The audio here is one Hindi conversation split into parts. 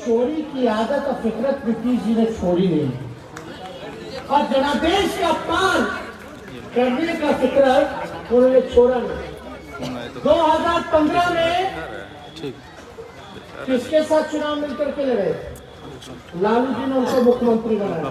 चोरी की आदत और फितरत नीतीश जी ने छोड़ी नहीं, और जनादेश का अपमान करने का फितरत उन्होंने छोड़ा नहीं। 2015 में किसके साथ चुनाव मिलकर के लड़े? लालू जी ने उनको मुख्यमंत्री बनाया,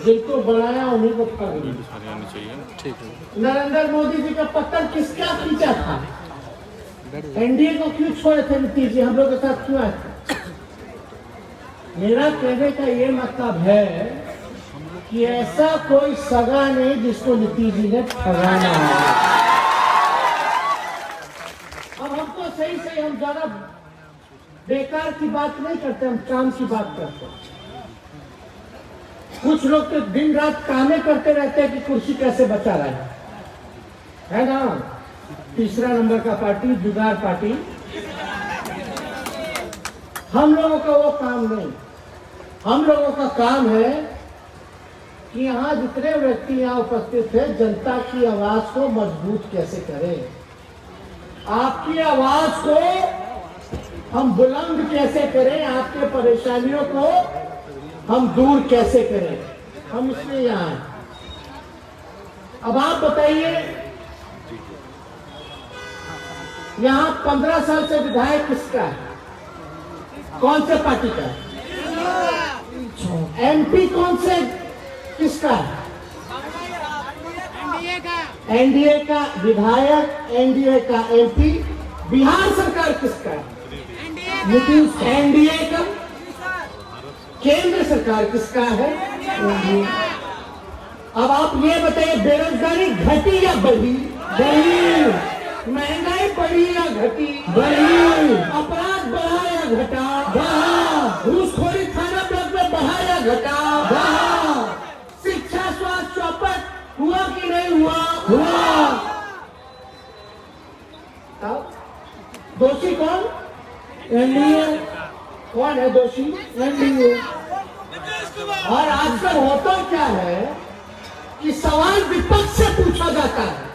जिनको बनाया उन्हीं को चाहिए। नरेंद्र मोदी जी का पत्थर किसका खींचा था? एनडीए को क्यों छोड़े थे नीतीश जी? हम लोग के साथ क्यों आए थे? मेरा कहने का ये मतलब है कि ऐसा कोई सगा नहीं जिसको नीतीश जी ने ठगाना है। अब हमको सही सही, हम ज्यादा बेकार की बात नहीं करते, हम काम की बात करते हैं। कुछ लोग तो दिन रात कामें करते रहते हैं कि कुर्सी कैसे बचा रहे है ना। तीसरा नंबर का पार्टी, जुगाड़ पार्टी। हम लोगों का वो काम नहीं। हम लोगों का काम है कि यहाँ जितने व्यक्ति यहाँ उपस्थित है, जनता की आवाज को मजबूत कैसे करें, आपकी आवाज को हम बुलंद कैसे करें, आपके परेशानियों को हम दूर कैसे करें, हम इसलिए यहाँ हैं। अब आप बताइए, यहाँ 15 साल से विधायक किसका है? कौन से पार्टी का है? एमपी कौन से किसका है? एनडीए का विधायक, एनडीए का एमपी। बिहार सरकार किसका है? नीतीश। एनडीए का। केंद्र सरकार किसका है? अब आप ये बताइए, बेरोजगारी घटी या बढ़ी? बढ़ी। महंगाई बढ़ी या घटी? बढ़ी। अपराध बढ़ा या घटा? बढ़ा। घूसखोरी थाना ब्लॉक में बढ़ा या घटा? बढ़ा। शिक्षा स्वास्थ्य चौपट हुआ कि नहीं हुआ? हुआ। दोषी कौन? एनडीए। कौन है दोषी? एनडीए। और आजकल होता क्या है कि सवाल विपक्ष से पूछा जाता है।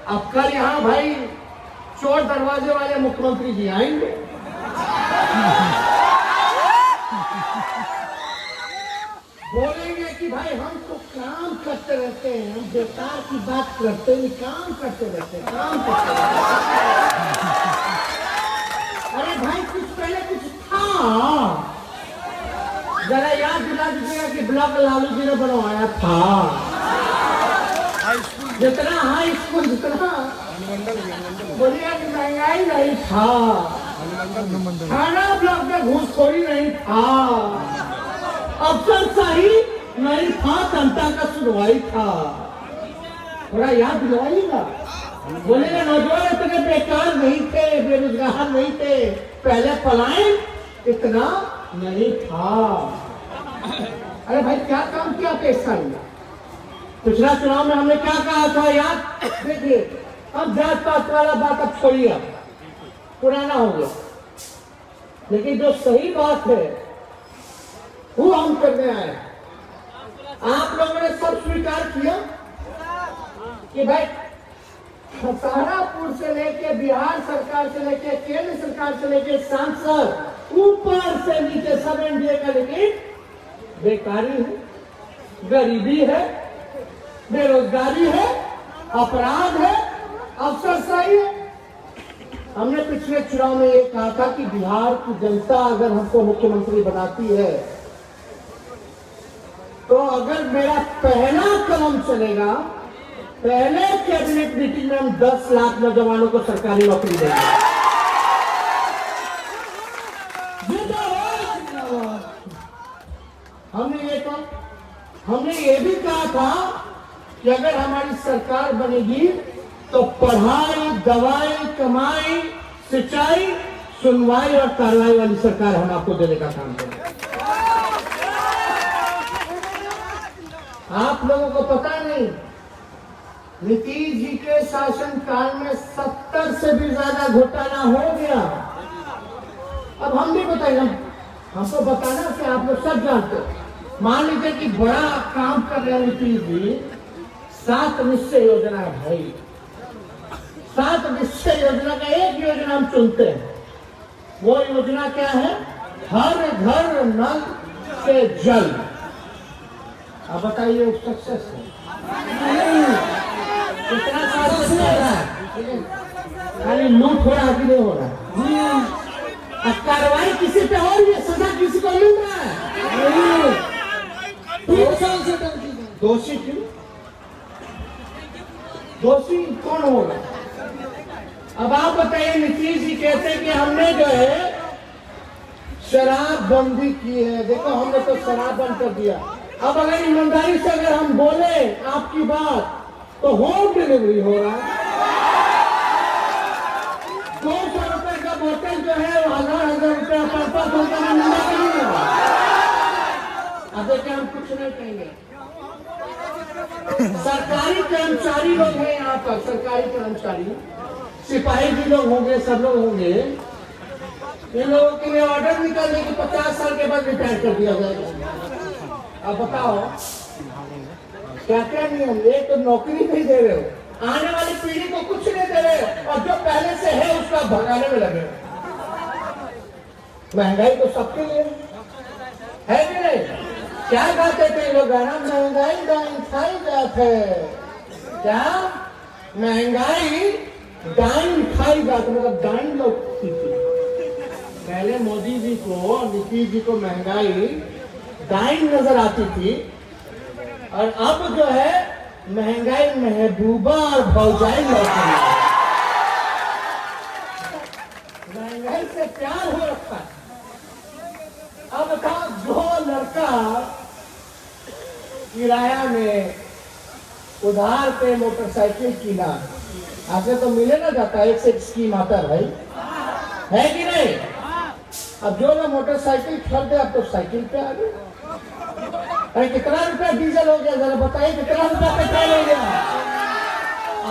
अब कल यहाँ भाई चोर दरवाजे वाले मुख्यमंत्री जी आएंगे, बोलेंगे कि भाई हम तो काम करते रहते हैं, हम बेकार की बात करते नहीं, काम करते रहते हैं, काम करते रहते हैं। अरे भाई कुछ पहले कुछ था, जरा याद दिला दीजिएगा कि ब्लॉक लालू जी ने बनवाया था। जितना हाई स्कूल, जितना बोलिए कि महंगाई नहीं था, थाना ब्लॉक में घूसखोरी नहीं था, अफसरशाही नहीं था, जनता का सुनवाई था। थोड़ा याद दिलवाइएगा। बोलेगा नौजवान इतने बेकार नहीं थे, बेरोजगार नहीं थे, पहले पलायन इतना नहीं था। अरे भाई क्या काम किया पेश करेंगे? पिछला चुनाव में हमने क्या कहा था याद? देखिए, अब जात पात वाला बात अब छोड़िए, पुराना हो गया। लेकिन जो सही बात है वो हम करने आए। आप लोगों ने सब स्वीकार किया कि भाई सहारापुर से लेके बिहार सरकार से लेके केंद्र सरकार से लेके सांसद ऊपर से नीचे सब एनडीए का, लेकिन बेकारी है, गरीबी है, बेरोजगारी है, अपराध है, अफसरशाही है। हमने पिछले चुनाव में ये कहा था कि बिहार की जनता अगर हमको मुख्यमंत्री बनाती है तो अगर मेरा पहला कदम चलेगा, पहले कैबिनेट मीटिंग में हम 10 लाख नौजवानों को सरकारी नौकरी देंगे। हमने ये भी कहा था कि अगर हमारी सरकार बनेगी तो पढ़ाई, दवाई, कमाई, सिंचाई, सुनवाई और कार्रवाई वाली सरकार हम आपको देने का काम करेंगे। आप लोगों को पता नहीं, नीतीश जी के शासन काल में 70 से भी ज्यादा घोटाला हो गया। अब हम भी बताइए, हमको बताना कि आप लोग सब जानते हो। मान लीजिए कि बड़ा काम कर रहे हैं नीतीश जी, 7 निश्चय योजना है भाई। 7 निश्चय योजना का एक योजना हम चुनते हैं। वो योजना क्या है? हर घर नल से जल। अब बताइए सक्सेस है कितना साल से हो रहा है? खाली लूट हो रहा कि नहीं हो रहा? कार्रवाई किसी पे हो रही है, सजा किसी को मिल रहा है? 2 साल से दोषी क्यों? दोषी कौन होगा? अब आप बताइए, नीतीश जी कहते हैं कि हमने जो है शराब बंदी की है। देखो हमने तो शराब बंद कर दिया। अब अगर ईमानदारी से अगर हम बोले आपकी बात तो होम डिलीवरी हो रहा है। 200 रुपए का बोतल जो है 1000 रुपए पर बोतल में मिलना नहीं है। अब देखिए हम कुछ नहीं कहेंगे। सरकारी कर्मचारी लोग हैं यहाँ पर, सरकारी कर्मचारी, सिपाही भी लोग होंगे, सब लोग होंगे। इन लोगों के लिए ऑर्डर निकालने की 50 साल के बाद रिटायर कर दिया जाएगा। अब बताओ क्या क्या नियम? एक तो नौकरी नहीं दे रहे हो, आने वाली पीढ़ी को कुछ नहीं दे रहे, और जो पहले से है उसका भगाने में लगे। महंगाई तो सबके लिए है कि नहीं? क्या गाते थे लोग गाना? महंगाई डाइन खाई जाते। क्या महंगाई डाइन खाई जाती? मतलब डाइन लोग थी। पहले मोदी जी को, नीतीश जी को महंगाई डाइन नजर आती थी, और अब जो है महंगाई महबूबा और भौजाई लौटी। महंगाई से प्यार हो रखा है। अब था जो लड़का किराया में उधार पे मोटरसाइकिल किना, आगे तो मिले ना जाता, एक से एक स्कीम आता है भाई, है कि नहीं? अब जो ना मोटरसाइकिल खरीदे अब तो साइकिल पे आ गए। अरे कितना रुपया डीजल हो गया, जरा बताइए कितना रुपया पेट्रोल हो गया?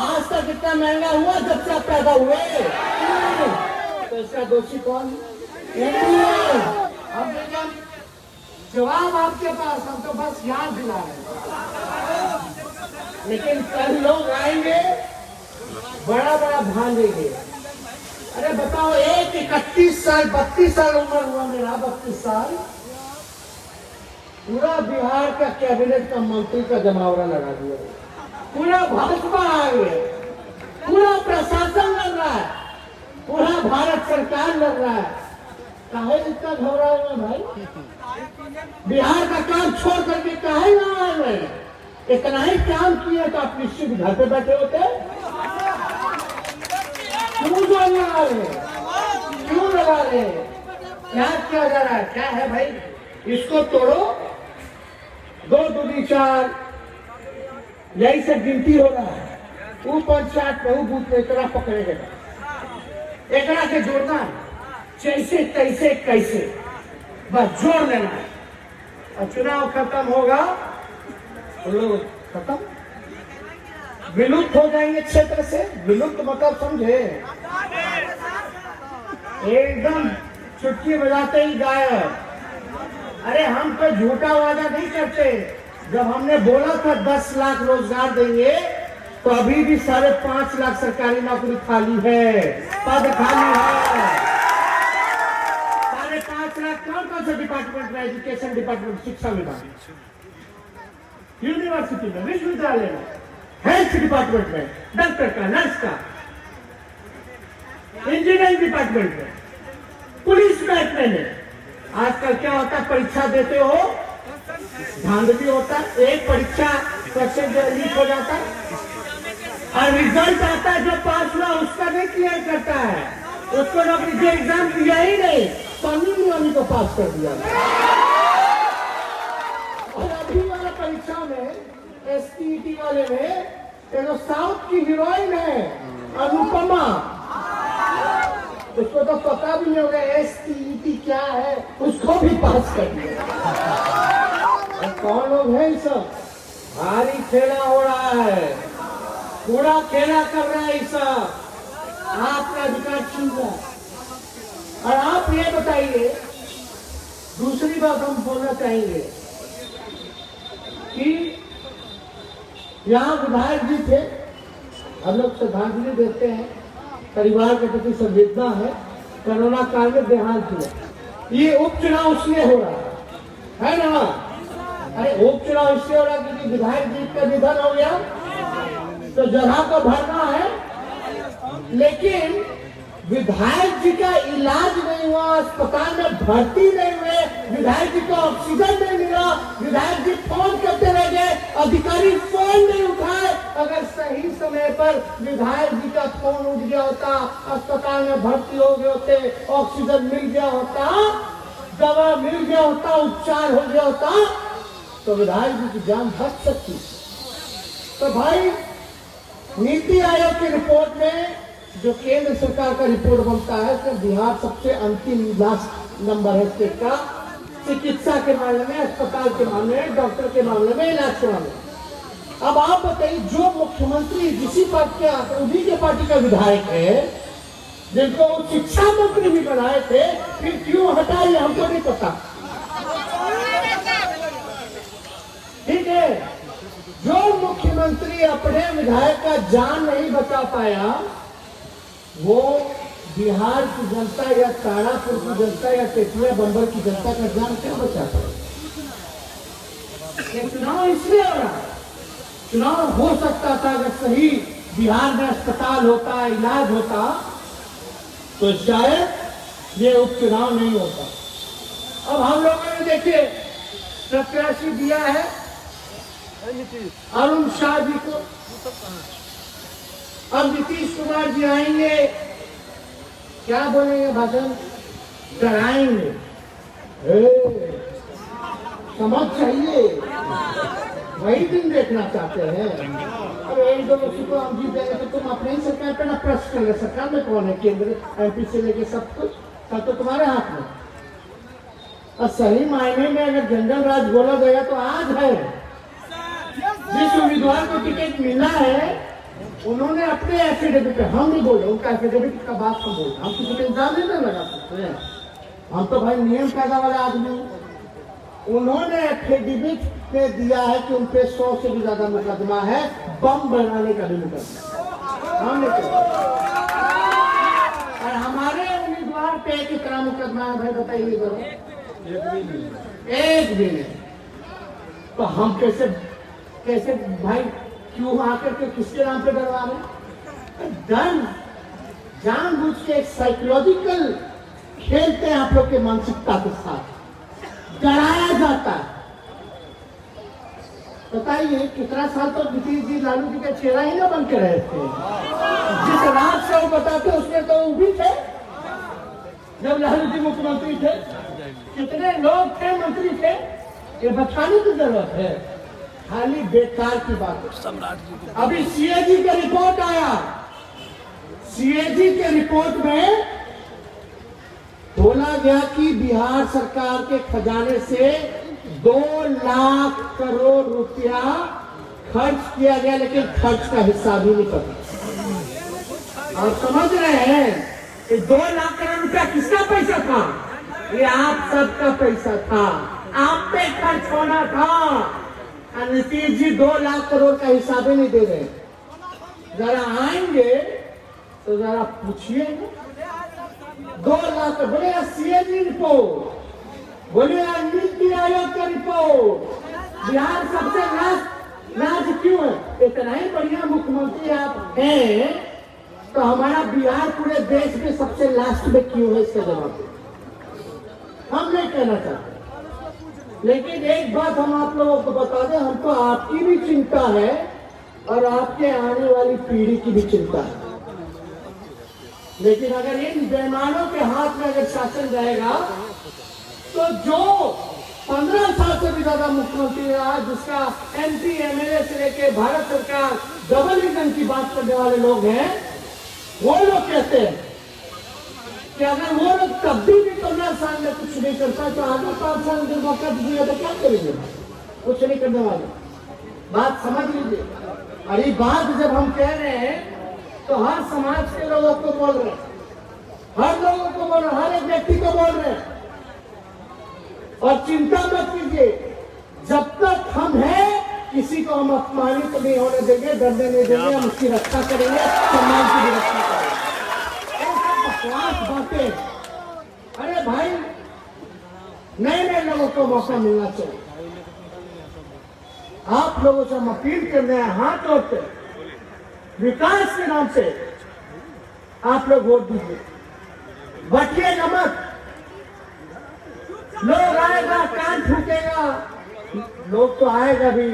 आज तक कितना महंगा हुआ जब से आप पैदा हुए? तो इसका दोषी कौन? अब जवाब आपके पास, हम तो बस याद दिला रहे। लेकिन कल लोग आएंगे बड़ा बड़ा भांजेंगे। अरे बताओ, एक 31 साल 32 साल उम्र हुआ मेरा, 32 साल, पूरा बिहार का कैबिनेट का मंत्री का जमावड़ा लगा दिया, पूरा भाजपा आ गया, पूरा प्रशासन लग रहा है, पूरा भारत सरकार लग रहा है। काहे इतना घबरा हुआ भाई? बिहार का काम छोड़ करके काहे ना आ रहे? इतना ही काम किए तो आप निश्चित घर पे बैठे होते। क्यों लगा रहे? क्यों लगा रहे? क्या किया जा रहा है? क्या है भाई? इसको तोड़ो, 2 दूनी 4, यही से गिनती हो रहा है। वो पंचायत में, वो बूथ में इतना पकड़ेगा, एकरा के जोड़ना है, जैसे तैसे कैसे बस जोड़ लेना है, और चुनाव खत्म होगा तो लोग खत्म, विलुप्त हो जाएंगे क्षेत्र से। विलुप्त मतलब समझे? एकदम चुटकी बजाते ही गायब। अरे हम तो झूठा वादा नहीं करते। जब हमने बोला था 10 लाख रोजगार देंगे, तो अभी भी 5.5 लाख सरकारी नौकरी खाली है, पद खाली है। 5.5 लाख कौन सा डिपार्टमेंट में? एजुकेशन डिपार्टमेंट, शिक्षा विभाग, यूनिवर्सिटी में, विश्वविद्यालय में, हेल्थ डिपार्टमेंट में, डॉक्टर का, नर्स का, इंजीनियरिंग डिपार्टमेंट में, पुलिस महकमे में। आजकल क्या होता है, परीक्षा देते हो, धांधली होता है, एक परीक्षा क्वेश्चन जो लीक हो जाता है, और रिजल्ट आता है जो पास हुआ उसका नहीं क्लियर करता है, उसको नौकरी, जो एग्जाम दिया ही नहीं, पानी को पास कर दिया। और अभी वाला परीक्षा में, STET वाले में, तो साउथ की हीरोइन है अनुपमा, उसको तो पता भी नहीं होगा STET क्या है, उसको भी पास कर दिया। कौन लोग हैं सब? भारी खेला हो रहा है, पूरा खेला कर रहा है सब, आपका अधिकार छीन रहा है। और आप ये बताइए, दूसरी बात हम बोलना चाहेंगे कि यहाँ विधायक जी थे, हम लोग श्रद्धांजलि देते हैं, परिवार के प्रति संवेदना है, कोरोना काल में देहांत हुआ। ये उपचुनाव इसलिए हो रहा है ना? अरे उपचुनाव इसलिए हो रहा क्योंकि विधायक जी का निधन हो गया तो जगह को भरना है, लेकिन विधायक जी का इलाज नहीं हुआ, अस्पताल में भर्ती नहीं हुए, विधायक जी को ऑक्सीजन नहीं मिला, विधायक जी फोन करते रह गए, अधिकारी फोन नहीं उठाए। अगर सही समय पर विधायक जी का फोन उठ गया होता, अस्पताल में भर्ती हो गए होते, ऑक्सीजन मिल गया होता, दवा मिल गया होता, उपचार हो गया होता, तो विधायक जी की जान बच सकती। तो भाई नीति आयोग की रिपोर्ट में जो केंद्र सरकार का रिपोर्ट बनता है तो बिहार सबसे अंतिम लास्ट नंबर है स्टेट का, चिकित्सा के मामले में, अस्पताल के मामले में, डॉक्टर के मामले में, इलाज के मामले में। अब आप बताइए, जो मुख्यमंत्री जिसी पार्टी के उन्हीं के पार्टी का विधायक है, जिनको शिक्षा मंत्री भी बनाए थे, फिर क्यों हटाए हमको नहीं पता। ठीक है, जो मुख्यमंत्री अपने विधायक का जान नहीं बचा पाया, वो बिहार की जनता या तारापुर की जनता या टेकलिया बंबर की जनता का जान क्या बचा पाए। ये चुनाव इसलिए हो रहा, चुनाव हो सकता था अगर सही बिहार में अस्पताल होता, इलाज होता, तो शायद ये उपचुनाव नहीं होता। अब हम लोगों ने देखिए प्रत्याशी दिया है अरुण शाह जी को। अब नीतीश कुमार जी आएंगे, क्या बोलेंगे भाषण, डराएंगे, समझ चाहिए, वही दिन देखना चाहते हैं। अब एक दो लोग को हम जीत देंगे तो तुम अपने ही सरकार पे ना प्रश्न कर ले, सरकार में कौन है, केंद्र एमपी से लेके सब कुछ सब तो तुम्हारे हाथ में। और सही मायने में अगर जंगल राज बोला गया तो आज है, जिस उम्मीदवार को टिकट मिला है उन्होंने अपने एफिडेविट पे, हम नहीं बोले, उनका एफिडेविट का बात हम बोलते, हम किसी पे इल्जाम नहीं लगा सकते हैं, हम तो भाई नियम पैदा वाले आदमी। उन्होंने एफिडेविट पे दिया है कि उन पे 100 से भी ज्यादा मुकदमा है, बम बनाने का भी मुकदमा हमने किया। और हमारे उम्मीदवार पे कितना मुकदमा है भाई बताइए जरा, एक भी नहीं। तो हम कैसे भाई क्यों आकर के किसके नाम पे डरवा रहे? डर जानबूझ के एक साइकोलॉजिकल खेलते हैं आप लोग के मानसिकता के साथ, डराया जाता है। बताइए कितना साल तो नीतीश जी लालू जी का चेहरा ही ना बन के रहे थे, जिस रात से वो बताते उसमें तो वो भी थे जब लालू जी मुख्यमंत्री थे। कितने लोग थे मंत्री थे, ये बताने की जरूरत है, खाली बेकार की बात। अभी सीएजी का रिपोर्ट आया, सीएजी के रिपोर्ट में बोला गया कि बिहार सरकार के खजाने से 2 लाख करोड़ रुपया खर्च किया गया, लेकिन खर्च का हिस्सा भी नहीं पता। और समझ रहे हैं कि 2 लाख करोड़ रुपया किसका पैसा था? ये आप सबका पैसा था, आप पे खर्च होना था। नीतीश जी 2 लाख करोड़ का हिसाब ही नहीं दे रहे। जरा आएंगे तो जरा पूछिए, 2 लाख बोले सीएजी रिपोर्ट, बोले नीति आयोग का रिपोर्ट, बिहार सबसे लास्ट क्यों है? इतना ही बढ़िया मुख्यमंत्री आप हैं तो हमारा बिहार पूरे देश में सबसे लास्ट में क्यों है? इसका जवाब हम नहीं कहना चाहते, लेकिन एक बात हम आप लोगों को बता दें, हमको आपकी भी चिंता है और आपके आने वाली पीढ़ी की भी चिंता है। लेकिन अगर इन बेईमानों के हाथ में अगर शासन रहेगा तो जो 15 साल से भी ज्यादा मुख्यमंत्री रहा, जिसका एमपी एमएलए से लेके भारत सरकार डबल इंजन की बात करने वाले लोग हैं, वो लोग कहते हैं कि अगर वो लोग तब भी 15 साल में कुछ नहीं करता तो आगे 5 साल में मौका दीजिएगा तो क्या करेंगे? कुछ नहीं करने वाले। बात समझ लीजिए। और ये बात जब हम कह रहे हैं तो हर समाज के लोगों को बोल रहे हैं, हर लोगों को बोल रहे हैं, हर एक व्यक्ति को बोल रहे हैं। और चिंता मत कीजिए, जब तक हम हैं किसी को हम अपमानित नहीं होने देंगे, डरने नहीं देंगे, हम उसकी रक्षा करेंगे, सम्मान की भी रक्षा करेंगे। बकवास बातें, अरे भाई नए नए लोगों को मौका मिलना चाहिए। आप लोगों से हम अपील कर रहे हैं हाथ जोड़ते, विकास के नाम से आप लोग वोट दीजिए, बटिएगा मत। लोग आएगा कान ठूकेगा, लोग तो आएगा भी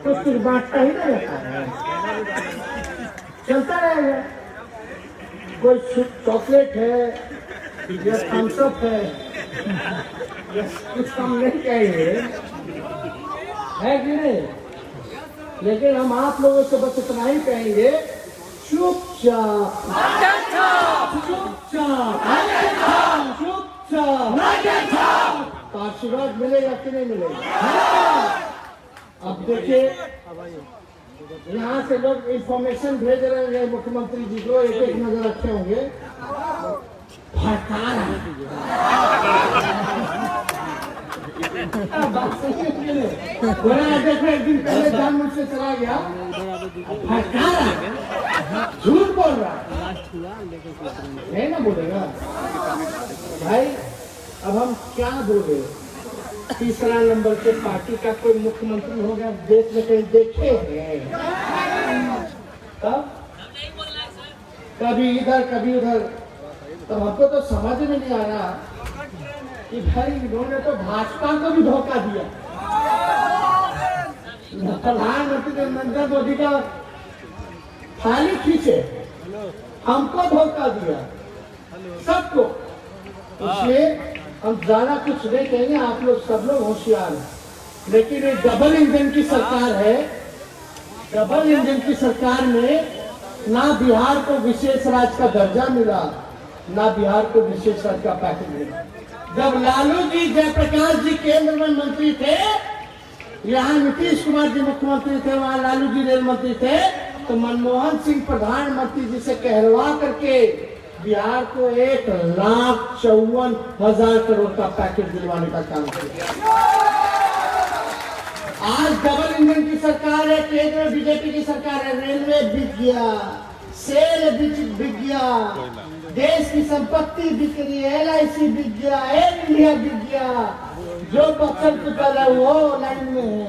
तो कुछ बांटता ही नहीं रहता, चलता रहेगा। कोई चॉकलेट है या थम्स अप है, कुछ कम नहीं कहेंगे, है कि नहीं? लेकिन हम आप लोगों से बस इतना ही कहेंगे, चुपचाप चुपचाप चुपचाप, तो आशीर्वाद मिलेगा कि नहीं मिलेगा? अब देखिए, यहाँ से लोग इंफॉर्मेशन भेज रहे हैं मुख्यमंत्री जी को, एक एक नजर रखे होंगे। भड़का देखो, एक दिन पहले जान मुझसे चला गया, भड़का रहा, झूठ बोल रहा, नहीं ना बोलेगा भाई। अब हम क्या बोले? तीसरा नंबर के पार्टी का कोई मुख्यमंत्री हो गया देश में, कहीं देखे हैं? कभी इधर कभी उधर। तो हमको तो समझ में नहीं आ रहा कि भाई इन्होंने तो भाजपा को भी धोखा दिया। प्रधानमंत्री नरेंद्र मोदी का थाली खींचे, हमको धोखा दिया, सबको। इसलिए हम ज्यादा कुछ नहीं कहेंगे, आप लोग सब लोग होशियार हैं। लेकिन ये डबल इंजन की सरकार है, डबल इंजन की सरकार में ना बिहार को विशेष राज्य का दर्जा मिला, ना बिहार को विशेष राज्य का पैकेज मिला। जब लालू जी जयप्रकाश जी केंद्र में मंत्री थे, यहाँ नीतीश कुमार जी मुख्यमंत्री थे, वहाँ लालू जी रेल मंत्री थे, तो मनमोहन सिंह प्रधानमंत्री जी से कहलवा करके बिहार को 1,54,000 करोड़ का पैकेज दिलवाने का काम किया। आज डबल इंजन की सरकार है, केंद्र में बीजेपी की सरकार है, रेलवे बिक गया, सेल बिक गया, देश की संपत्ति बिक रही है, LIC बिक गया, एयर इंडिया बिक गया, जो बक्सर कुचल है वो लाइन में है।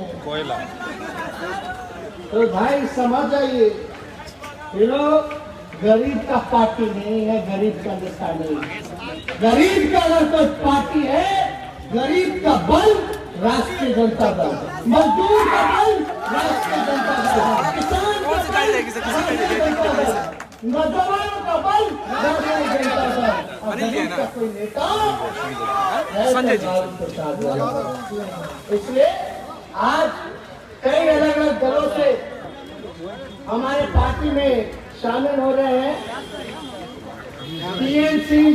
तो भाई समझ आइए, ये लोग गरीब का पार्टी नहीं है, गरीब का नेता नहीं है। गरीब का अगर कोई पार्टी है, गरीब का बल राष्ट्रीय जनता दल, मजदूर का बल राष्ट्रीय जनता दल, किसान का बल राष्ट्रीय जनता दल, नौजवानों का बल राष्ट्रीय जनता दल, और गरीब का कोई नेता है तो लालू प्रसाद यादव। इसलिए आज कई अलग अलग दलों से हमारे पार्टी में शामिल हो रहे हैं। PN सिंह